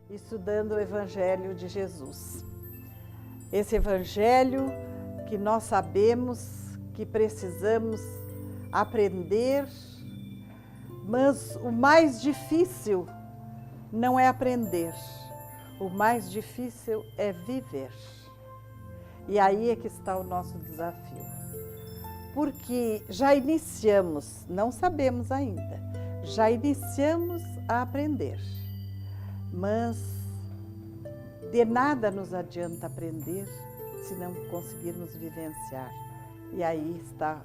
estudando o Evangelho de Jesus. Esse Evangelho que nós sabemos que precisamos aprender, mas o mais difícil não é aprender, o mais difícil é viver. E aí é que está o nosso desafio. Porque já iniciamos, não sabemos ainda, já iniciamos a aprender, mas de nada nos adianta aprender se não conseguirmos vivenciar. E aí está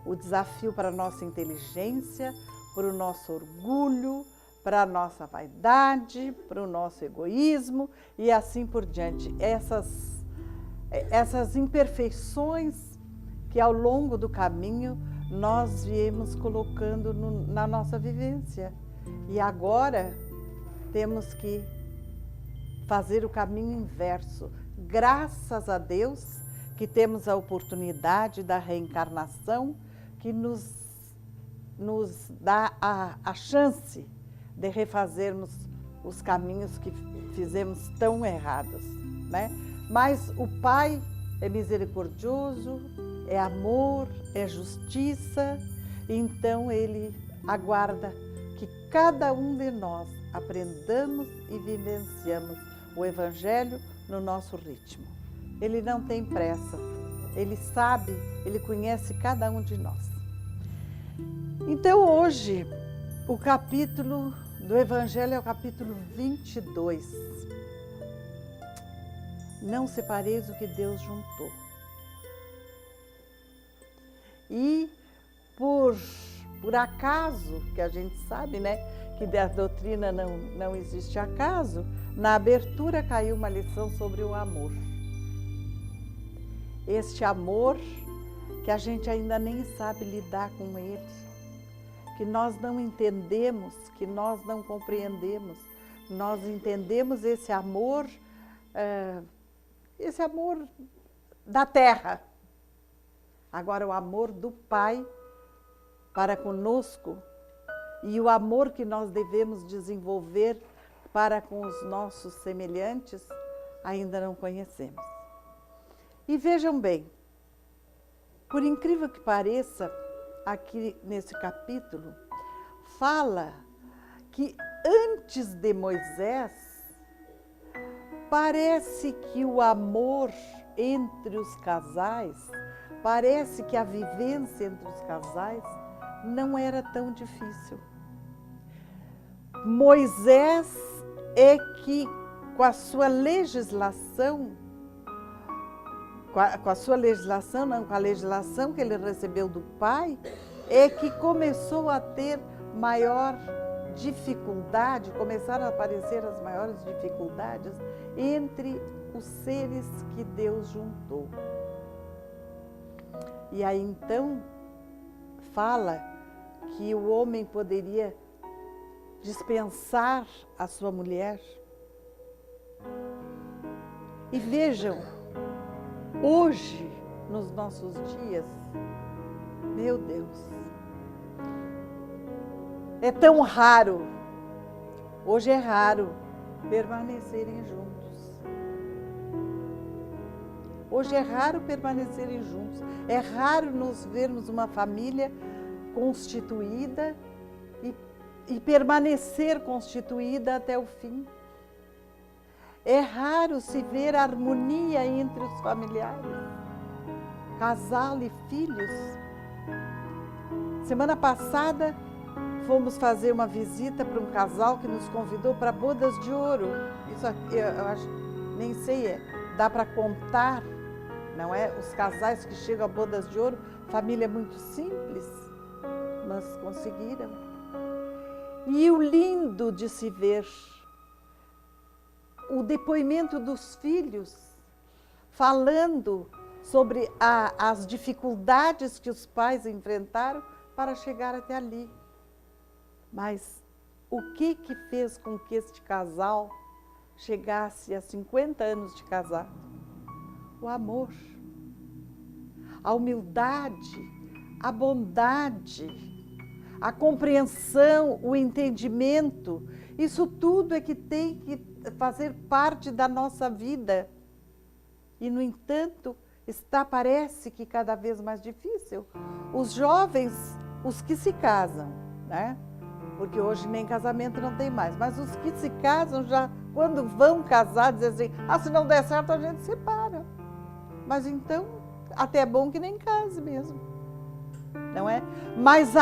o desafio para a nossa inteligência, para o nosso orgulho, para a nossa vaidade, para o nosso egoísmo e assim por diante. Essas imperfeições que ao longo do caminho nós viemos colocando na nossa vivência. E agora temos que fazer o caminho inverso. Graças a Deus que temos a oportunidade da reencarnação que nos dá a chance de refazermos os caminhos que fizemos tão errados, né? Mas o Pai é misericordioso, é amor, é justiça, então Ele aguarda que cada um de nós aprendamos e vivenciamos o Evangelho no nosso ritmo. Ele não tem pressa, Ele sabe, Ele conhece cada um de nós. Então hoje, o capítulo do Evangelho é o capítulo 22. Não separeis o que Deus juntou. E por acaso, que a gente sabe, né, que da doutrina não existe acaso, na abertura caiu uma lição sobre o amor. Este amor que a gente ainda nem sabe lidar com ele, que nós não entendemos, que nós não compreendemos. Nós entendemos esse amor da terra. Agora o amor do Pai para conosco e o amor que nós devemos desenvolver para com os nossos semelhantes, ainda não conhecemos. E vejam bem, por incrível que pareça, aqui nesse capítulo, fala que antes de Moisés, parece que o amor entre os casais, parece que a vivência entre os casais não era tão difícil. Moisés é que, com a sua legislação, com a legislação que ele recebeu do Pai, é que começou a ter maior dificuldade, começaram a aparecer as maiores dificuldades entre os seres que Deus juntou. E aí então fala que o homem poderia dispensar a sua mulher. E vejam, hoje, nos nossos dias, meu Deus, é tão raro, hoje é raro permanecerem juntos. Hoje é raro permanecerem juntos, é raro nos vermos uma família constituída e permanecer constituída até o fim. É raro se ver harmonia entre os familiares, casal e filhos. Semana passada fomos fazer uma visita para um casal que nos convidou para bodas de ouro. Isso aqui, eu acho, nem sei, dá para contar, não é? Os casais que chegam a bodas de ouro, família muito simples, mas conseguiram. E o lindo de se ver o depoimento dos filhos, falando sobre as dificuldades que os pais enfrentaram para chegar até ali. Mas o que fez com que este casal chegasse a 50 anos de casado? O amor, a humildade, a bondade, a compreensão, o entendimento Isso tudo é que tem que fazer parte da nossa vida. E, no entanto, parece que cada vez mais difícil. Os jovens, os que se casam, né? Porque hoje nem casamento não tem mais, mas os que se casam já, quando vão casar, dizem assim, se não der certo a gente separa. Mas então, até é bom que nem case mesmo, não é? Mas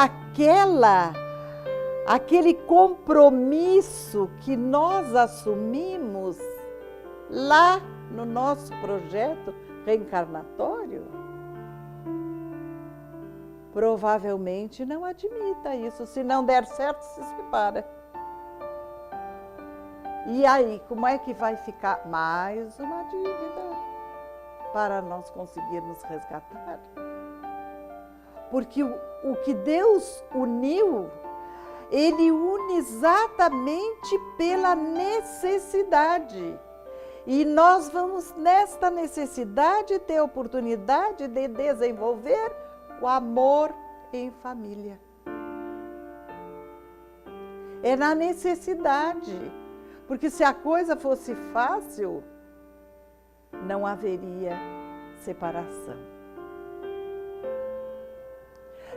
aquele compromisso que nós assumimos lá no nosso projeto reencarnatório, provavelmente não admita isso. Se não der certo, se separa. E aí, como é que vai ficar? Mais uma dívida para nós conseguirmos resgatar. Porque o que Deus uniu, Ele une exatamente pela necessidade. E nós vamos, nesta necessidade, ter a oportunidade de desenvolver o amor em família. É na necessidade, porque se a coisa fosse fácil, não haveria separação.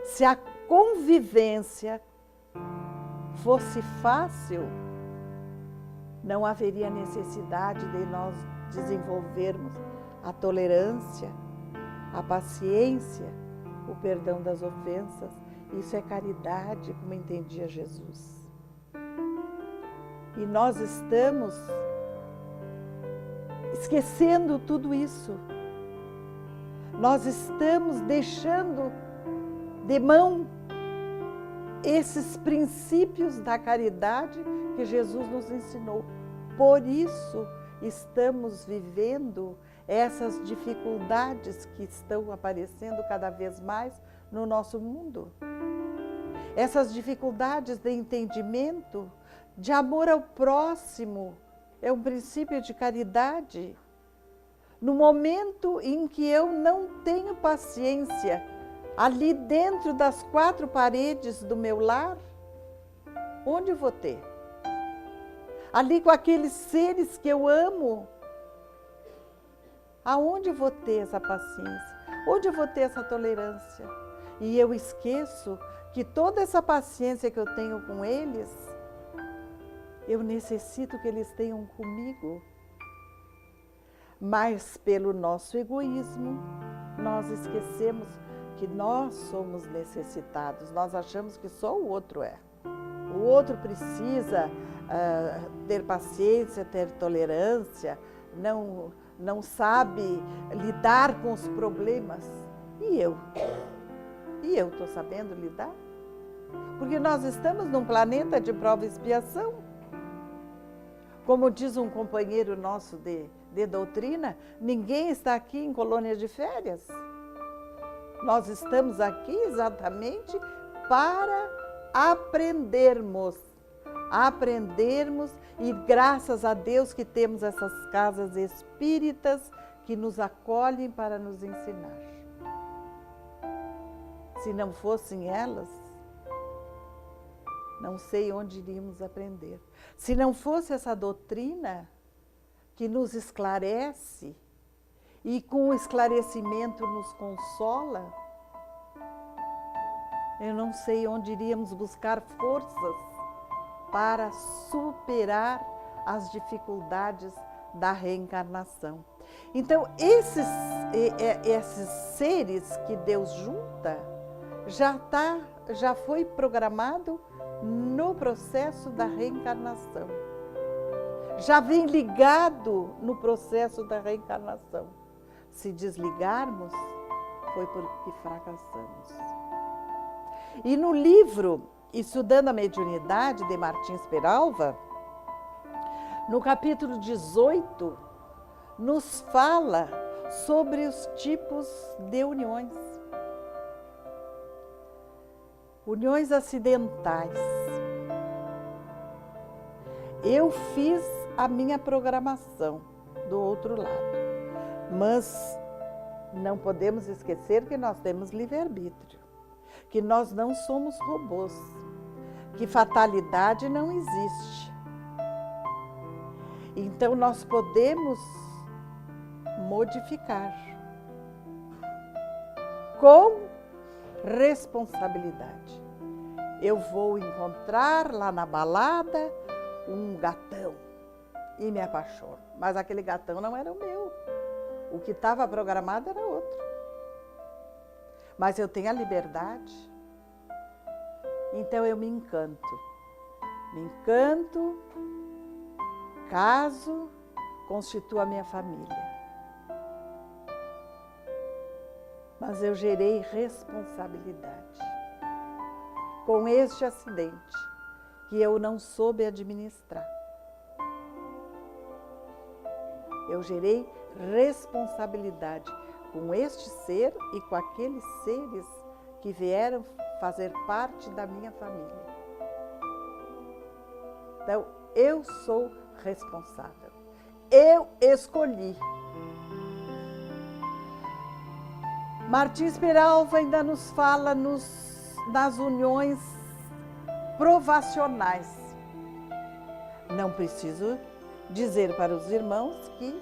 Se a convivência fosse fácil, não haveria necessidade de nós desenvolvermos a tolerância, a paciência, o perdão das ofensas. Isso é caridade, como entendia Jesus. E nós estamos esquecendo tudo isso. Nós estamos deixando de mão esses princípios da caridade que Jesus nos ensinou. Por isso estamos vivendo essas dificuldades que estão aparecendo cada vez mais no nosso mundo. Essas dificuldades de entendimento, de amor ao próximo, é um princípio de caridade. No momento em que eu não tenho paciência ali dentro das quatro paredes do meu lar, onde eu vou ter? Ali com aqueles seres que eu amo, aonde eu vou ter essa paciência? Onde eu vou ter essa tolerância? E eu esqueço que toda essa paciência que eu tenho com eles, eu necessito que eles tenham comigo. Mas pelo nosso egoísmo, nós esquecemos que nós somos necessitados. Nós achamos que só o outro é. O outro precisa ter paciência, ter tolerância, não sabe lidar com os problemas. E eu? E eu estou sabendo lidar? Porque nós estamos num planeta de prova e expiação. Como diz um companheiro nosso de doutrina, ninguém está aqui em colônia de férias. Nós estamos aqui exatamente para aprendermos e graças a Deus que temos essas casas espíritas que nos acolhem para nos ensinar. Se não fossem elas, não sei onde iríamos aprender. Se não fosse essa doutrina que nos esclarece e com o esclarecimento nos consola, eu não sei onde iríamos buscar forças para superar as dificuldades da reencarnação. Então, esses seres que Deus junta, já foi programado no processo da reencarnação. Já vem ligado no processo da reencarnação. Se desligarmos, foi porque fracassamos. E no livro Estudando a Mediunidade, de Martins Peralva, no capítulo 18, nos fala sobre os tipos de uniões. Uniões acidentais. Eu fiz a minha programação do outro lado, mas não podemos esquecer que nós temos livre-arbítrio, que nós não somos robôs, que fatalidade não existe. Então nós podemos modificar com responsabilidade. Eu vou encontrar lá na balada um gatão e me apaixono, mas aquele gatão não era o meu. O que estava programado era outro. Mas eu tenho a liberdade, então eu me encanto. Me encanto, caso, constituo a minha família. Mas eu gerei responsabilidade com este acidente que eu não soube administrar. Eu gerei responsabilidade com este ser e com aqueles seres que vieram fazer parte da minha família. Então, eu sou responsável. Eu escolhi. Martins Peralva ainda nos fala nas uniões provacionais. Não preciso dizer para os irmãos que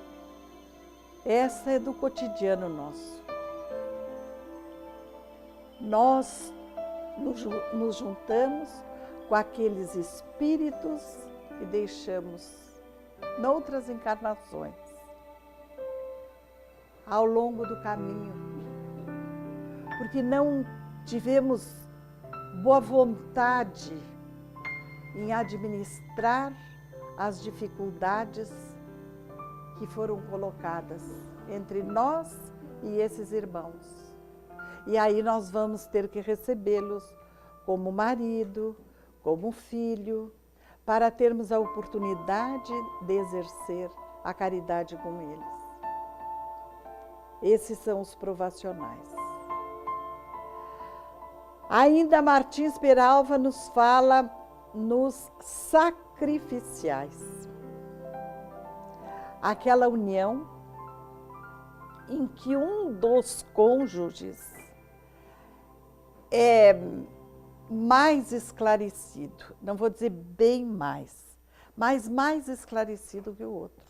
essa é do cotidiano nosso. Nós nos juntamos com aqueles espíritos que deixamos noutras encarnações, ao longo do caminho, porque não tivemos boa vontade em administrar as dificuldades que foram colocadas entre nós e esses irmãos. E aí nós vamos ter que recebê-los como marido, como filho, para termos a oportunidade de exercer a caridade com eles. Esses são os provacionais. Ainda Martins Peralva nos fala nos sacrificiais. Aquela união em que um dos cônjuges é mais esclarecido, não vou dizer bem mais, mas mais esclarecido que o outro.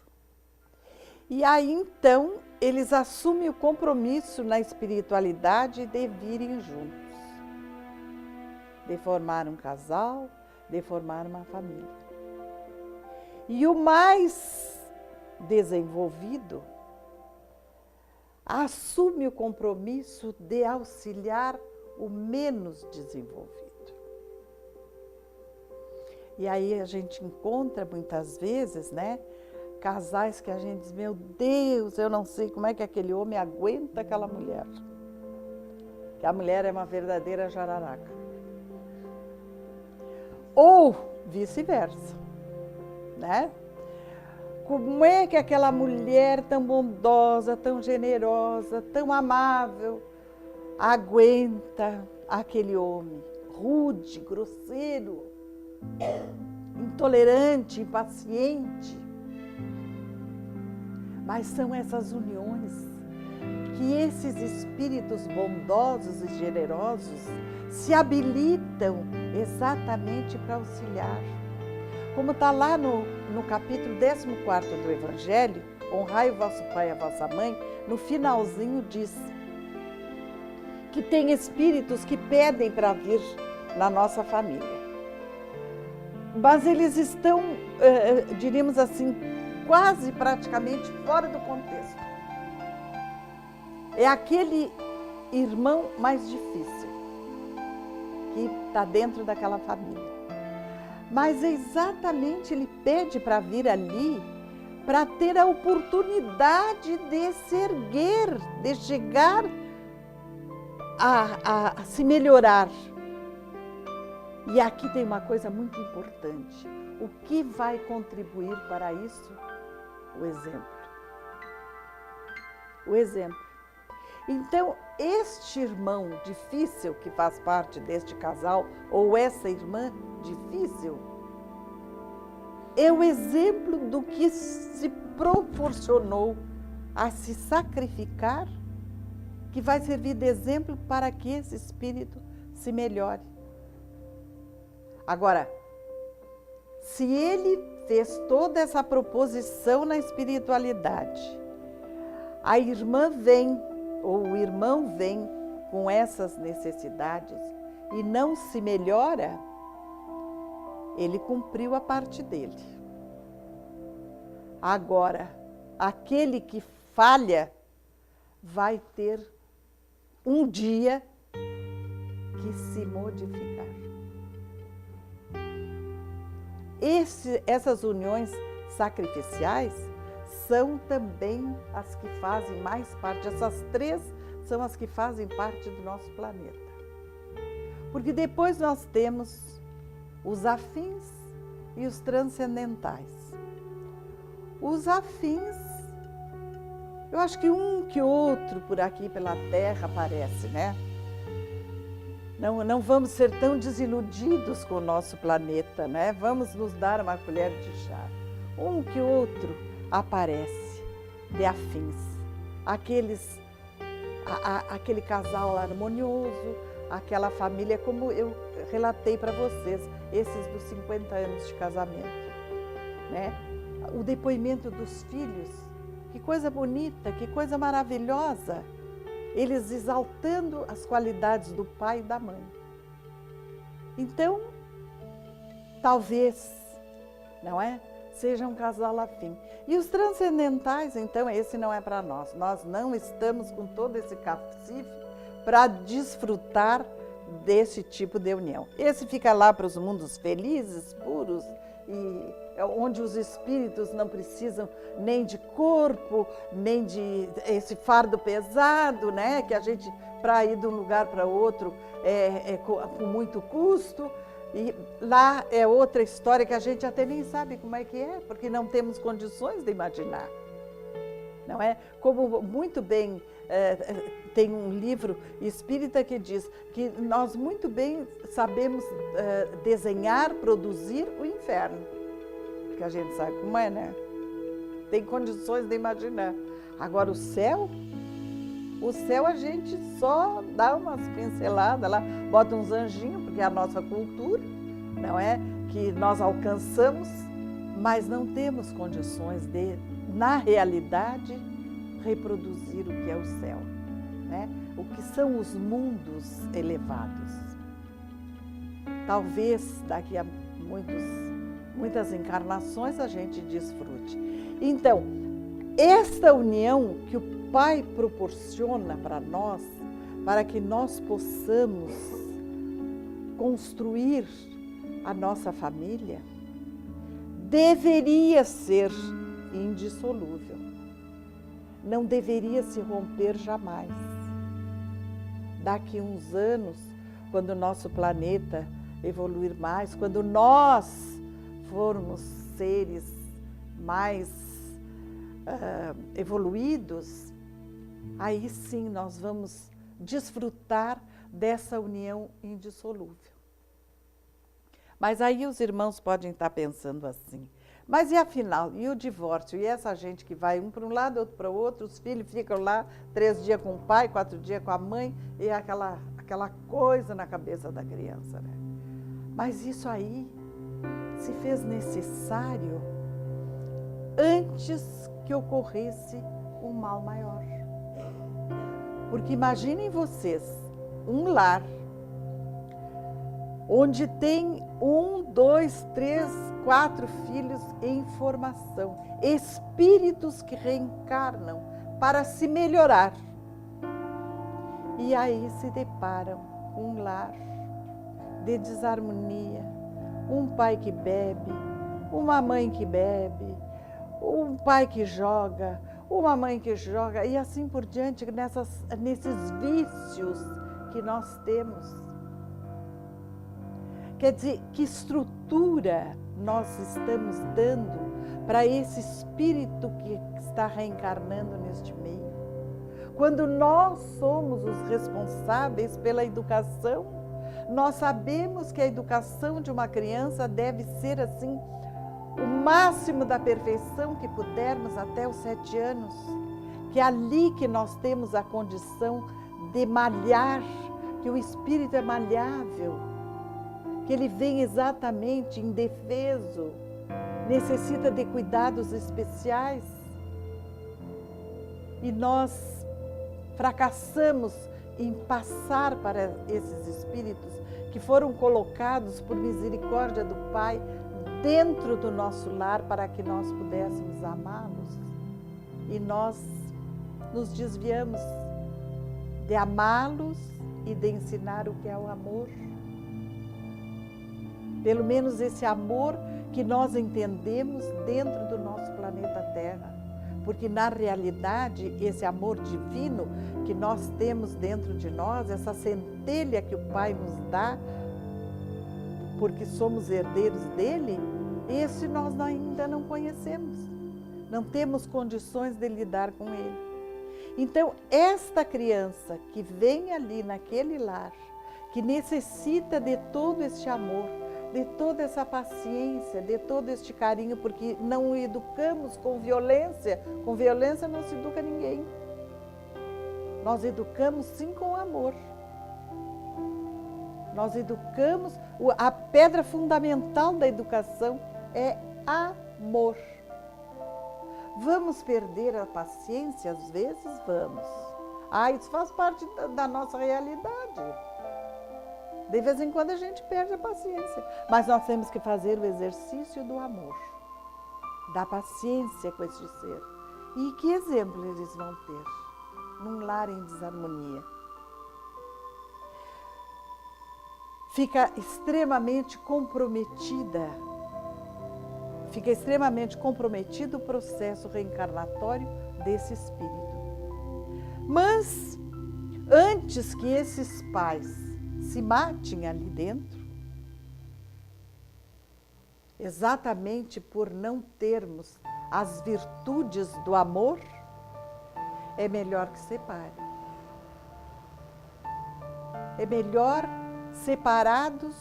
E aí então eles assumem o compromisso na espiritualidade de virem juntos, de formar um casal, de formar uma família. E o mais desenvolvido assume o compromisso de auxiliar o menos desenvolvido. E aí a gente encontra muitas vezes, né, casais que a gente diz, meu Deus, eu não sei como é que aquele homem aguenta aquela mulher. Que a mulher é uma verdadeira jararaca. Ou vice-versa, né? Como é que aquela mulher tão bondosa, tão generosa, tão amável, aguenta aquele homem rude, grosseiro, intolerante, impaciente? Mas são essas uniões que esses espíritos bondosos e generosos se habilitam exatamente para auxiliar. Como está lá no capítulo 14º do Evangelho, honrai o vosso pai e a vossa mãe, no finalzinho diz que tem espíritos que pedem para vir na nossa família. Mas eles estão, diríamos assim, quase praticamente fora do contexto. É aquele irmão mais difícil que está dentro daquela família. Mas exatamente ele pede para vir ali para ter a oportunidade de se erguer, de chegar a se melhorar. E aqui tem uma coisa muito importante. O que vai contribuir para isso? O exemplo. O exemplo. Então, este irmão difícil que faz parte deste casal, ou essa irmã difícil, é o exemplo do que se proporcionou a se sacrificar, que vai servir de exemplo para que esse espírito se melhore. Agora, se ele fez toda essa proposição na espiritualidade, a irmã vem, ou o irmão vem com essas necessidades e não se melhora, ele cumpriu a parte dele. Agora, aquele que falha vai ter um dia que se modificar. Essas uniões sacrificiais são também as que fazem mais parte, essas três são as que fazem parte do nosso planeta. Porque depois nós temos os afins e os transcendentais. Os afins, eu acho que um que outro por aqui pela Terra aparece, né? Não vamos ser tão desiludidos com o nosso planeta, né? Vamos nos dar uma colher de chá. Um que outro aparece de afins. Aquele casal harmonioso, aquela família, como eu relatei para vocês, esses dos 50 anos de casamento, né? O depoimento dos filhos, que coisa bonita, que coisa maravilhosa. Eles exaltando as qualidades do pai e da mãe. Então, talvez, não é? Seja um casal afim. E os transcendentais, então, esse não é para nós. Nós não estamos com todo esse cacife para desfrutar desse tipo de união. Esse fica lá para os mundos felizes, puros, e onde os espíritos não precisam nem de corpo, nem de esse fardo pesado, né? Que a gente, para ir de um lugar para outro, com muito custo. E lá é outra história que a gente até nem sabe como é que é, porque não temos condições de imaginar. Não é? Como muito bem tem um livro espírita que diz que nós muito bem sabemos desenhar, produzir o inferno. Porque a gente sabe como é, né? Tem condições de imaginar. Agora o céu a gente só dá umas pinceladas lá, bota uns anjinhos, porque é a nossa cultura, não é? Que nós alcançamos, mas não temos condições de, na realidade, reproduzir o que é o céu, né? O que são os mundos elevados. Talvez daqui a muitas encarnações a gente desfrute. Então, esta união que o Pai proporciona para nós, para que nós possamos construir a nossa família, deveria ser indissolúvel. Não deveria se romper jamais. Daqui a uns anos, quando o nosso planeta evoluir mais, quando nós formos seres mais evoluídos, aí sim nós vamos desfrutar dessa união indissolúvel. Mas aí os irmãos podem estar pensando assim, mas e afinal, e o divórcio? E essa gente que vai um para um lado, outro para o outro, os filhos ficam lá 3 dias com o pai, 4 dias com a mãe, e é aquela coisa na cabeça da criança, né? Mas isso aí se fez necessário antes que ocorresse um mal maior. Porque imaginem vocês, um lar onde tem 1, 2, 3, 4 filhos em formação, espíritos que reencarnam para se melhorar. E aí se deparam com um lar de desarmonia, um pai que bebe, uma mãe que bebe, um pai que joga, uma mãe que joga, e assim por diante, nesses vícios que nós temos. Quer dizer, que estrutura nós estamos dando para esse espírito que está reencarnando neste meio? Quando nós somos os responsáveis pela educação, nós sabemos que a educação de uma criança deve ser assim, o máximo da perfeição que pudermos até os 7 anos, que é ali que nós temos a condição de malhar, que o espírito é malhável, que ele vem exatamente indefeso, necessita de cuidados especiais. E nós fracassamos em passar para esses espíritos que foram colocados por misericórdia do Pai dentro do nosso lar para que nós pudéssemos amá-los. E nós nos desviamos de amá-los e de ensinar o que é o amor. Pelo menos esse amor que nós entendemos dentro do nosso planeta Terra. Porque na realidade, esse amor divino que nós temos dentro de nós, essa centelha que o Pai nos dá, porque somos herdeiros dele, esse nós ainda não conhecemos. Não temos condições de lidar com ele. Então, esta criança que vem ali naquele lar, que necessita de todo este amor, de toda essa paciência, de todo este carinho, porque não educamos com violência não se educa ninguém. Nós educamos sim com amor. Nós educamos, a pedra fundamental da educação é amor. Vamos perder a paciência? Às vezes vamos. Isso faz parte da nossa realidade. De vez em quando a gente perde a paciência. Mas nós temos que fazer o exercício do amor, da paciência com este ser. E que exemplo eles vão ter num lar em desarmonia? Fica extremamente comprometido o processo reencarnatório desse espírito. Mas, antes que esses pais se matem ali dentro, exatamente por não termos as virtudes do amor, é melhor que separe. É melhor separados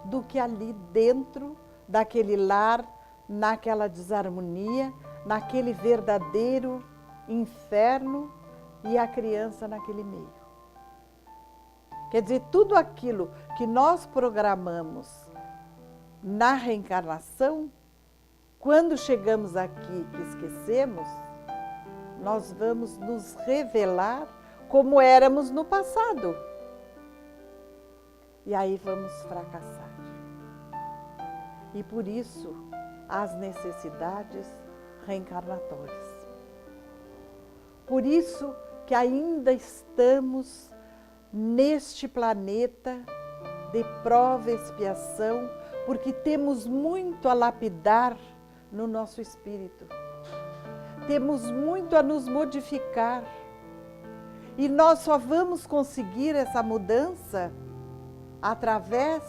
do que ali dentro daquele lar, naquela desarmonia, naquele verdadeiro inferno e a criança naquele meio. Quer dizer, tudo aquilo que nós programamos na reencarnação, quando chegamos aqui e esquecemos, nós vamos nos revelar como éramos no passado. E aí vamos fracassar. E por isso, as necessidades reencarnatórias. Por isso que ainda estamos neste planeta de prova e expiação, porque temos muito a lapidar no nosso espírito. Temos muito a nos modificar. E nós só vamos conseguir essa mudança através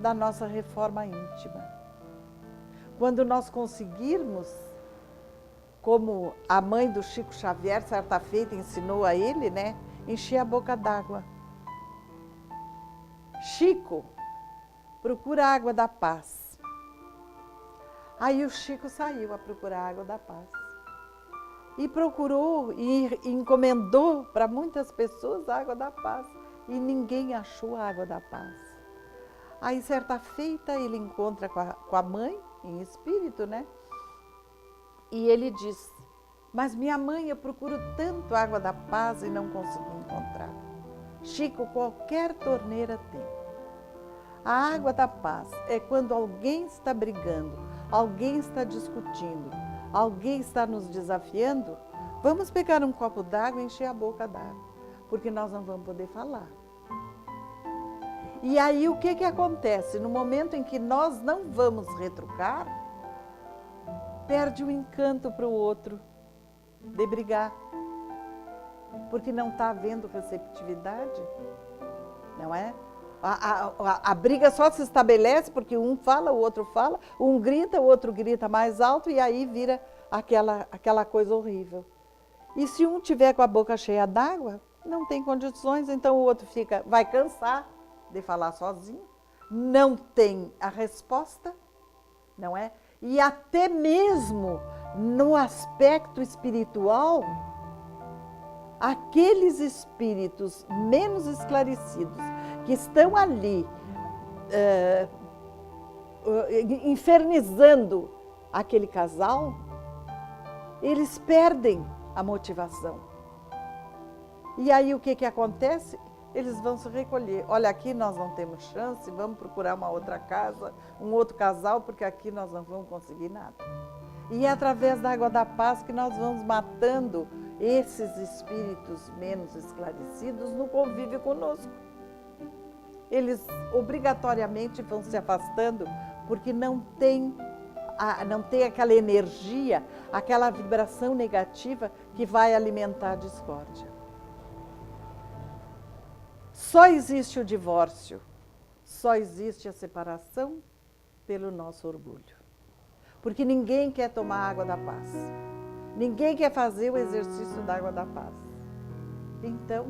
da nossa reforma íntima. Quando nós conseguirmos, como a mãe do Chico Xavier, certa feita, ensinou a ele, né? Encher a boca d'água. Chico, procura a água da paz. Aí o Chico saiu a procurar a água da paz. E procurou e encomendou para muitas pessoas a água da paz. E ninguém achou a água da paz. Aí, certa feita, ele encontra com a mãe, em espírito, né? E ele diz: mas minha mãe, eu procuro tanto a água da paz e não consegui encontrar. Chico, qualquer torneira tem. A água da paz é quando alguém está brigando, alguém está discutindo, alguém está nos desafiando. Vamos pegar um copo d'água e encher a boca d'água, porque nós não vamos poder falar. E aí o que acontece? No momento em que nós não vamos retrucar, perde o encanto para o outro de brigar, porque não está havendo receptividade, não é? A briga só se estabelece porque um fala, o outro fala, um grita, o outro grita mais alto e aí vira aquela coisa horrível. E se um tiver com a boca cheia d'água, não tem condições, então o outro vai cansar de falar sozinho, não tem a resposta, não é? E até mesmo no aspecto espiritual, aqueles espíritos menos esclarecidos que estão ali infernizando aquele casal, eles perdem a motivação. E aí o que acontece? Eles vão se recolher. Olha, aqui nós não temos chance, vamos procurar uma outra casa, um outro casal, porque aqui nós não vamos conseguir nada. E é através da água da paz que nós vamos matando esses espíritos menos esclarecidos no convívio conosco. Eles obrigatoriamente vão se afastando porque não tem aquela energia, aquela vibração negativa que vai alimentar a discórdia. Só existe o divórcio, só existe a separação pelo nosso orgulho. Porque ninguém quer tomar a água da paz. Ninguém quer fazer o exercício da água da paz. Então,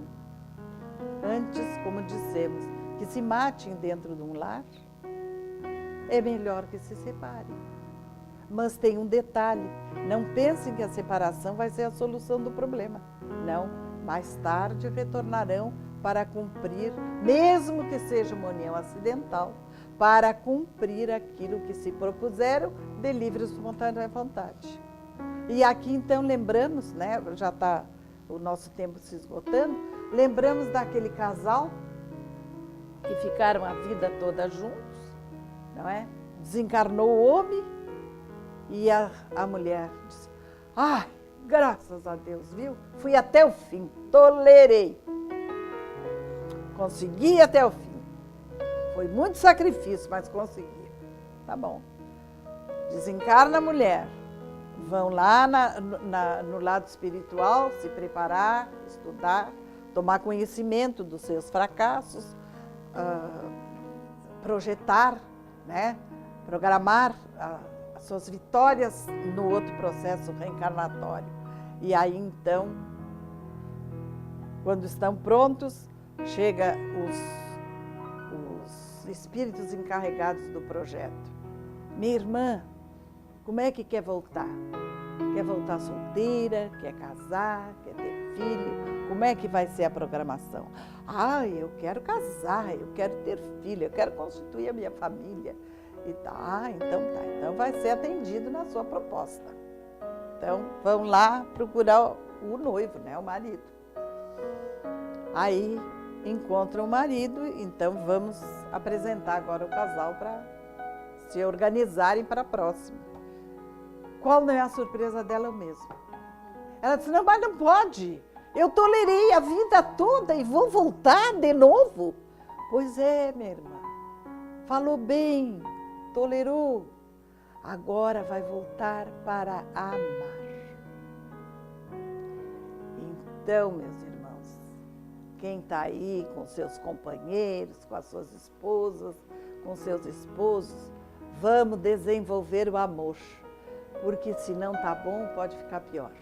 antes, como dissemos, que se matem dentro de um lar, é melhor que se separem. Mas tem um detalhe, não pensem que a separação vai ser a solução do problema. Não, mais tarde retornarão para cumprir, mesmo que seja uma união acidental, para cumprir aquilo que se propuseram de livre e espontânea vontade. E aqui então lembramos, né, já está o nosso tempo se esgotando, lembramos daquele casal que ficaram a vida toda juntos, não é? Desencarnou o homem e a mulher disse, ai, graças a Deus, viu? Fui até o fim, tolerei. Consegui até o fim. Foi muito sacrifício, mas consegui. Tá bom. Desencarna a mulher. Vão lá no lado espiritual, se preparar, estudar, tomar conhecimento dos seus fracassos, projetar, né? Programar as suas vitórias no outro processo reencarnatório. E aí, então, quando estão prontos, chega os espíritos encarregados do projeto. Minha irmã, como é que quer voltar? Quer voltar solteira? Quer casar? Quer ter filho? Como é que vai ser a programação? Ah, eu quero casar, eu quero ter filho, eu quero constituir a minha família. E tá, então vai ser atendido na sua proposta. Então, vão lá procurar o noivo, né, o marido. Aí encontram o marido, então vamos apresentar agora o casal para se organizarem para a próxima. Qual não é a surpresa dela mesmo? Ela disse, não, mas não pode. Eu tolerei a vida toda e vou voltar de novo. Pois é, minha irmã. Falou bem, tolerou. Agora vai voltar para amar. Então, meus irmãos, quem está aí com seus companheiros, com as suas esposas, com seus esposos, vamos desenvolver o amor, porque se não está bom, pode ficar pior.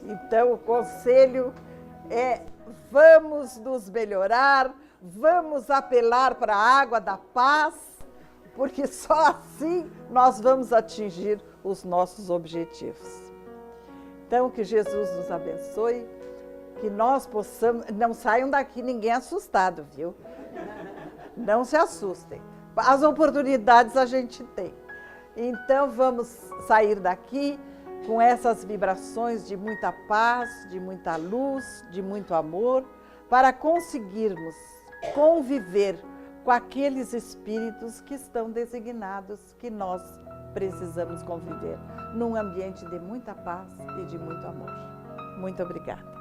Então, o conselho é, vamos nos melhorar, vamos apelar para a água da paz, porque só assim nós vamos atingir os nossos objetivos. Então, que Jesus nos abençoe, que nós possamos... Não saiam daqui ninguém assustado, viu? Não se assustem. As oportunidades a gente tem. Então, vamos sair daqui com essas vibrações de muita paz, de muita luz, de muito amor, para conseguirmos conviver com aqueles espíritos que estão designados, que nós precisamos conviver, num ambiente de muita paz e de muito amor. Muito obrigada.